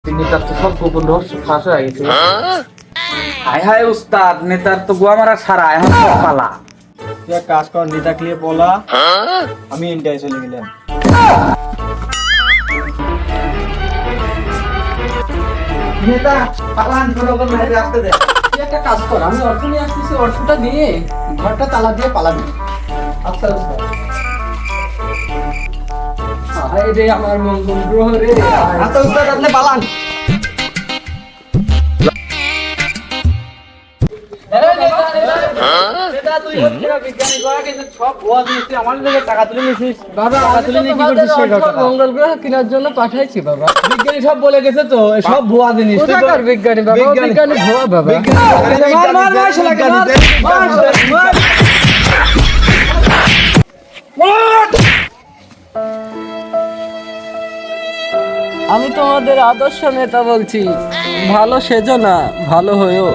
নেতার তো সব গোপন রহস্য ফাঁস হয়ে গেছে। হায় হায় উস্তাদ, নেতার তো গোয়া মারা সারা, এখন সব পালা। তুই এক কাজ কর, নেতা ক্লিয়ে পলা, আমি ইন্ডিয়ায় চলে গেলাম। নেতা পালান, জনগণ মেরে আসতে দে। তুই একটা কাজ কর, আমি অর্থ নিয়ে আসতেছি, অর্থটা নিয়ে ঘরটা তালা দিয়ে পালাবি। আচ্ছা উস্তাদ। হায় রে আমার মঙ্গল গ্রহ রে। আচ্ছা উস্তাদ, আপনি পালান। মঙ্গল গ্রহ কেনার জন্য পাঠাইছি বাবা। বিজ্ঞানী সব বলে গেছে তো, সব ভুয়া জিনিস। কোথাকার বিজ্ঞানী বাবা? বিজ্ঞানী ভুয়া বাবা। মার মার মার শালাকে, মার মার। আমি তোমাদের আদর্শ নেতা বলছি, ভালো সেজো না, ভালো হয়েও।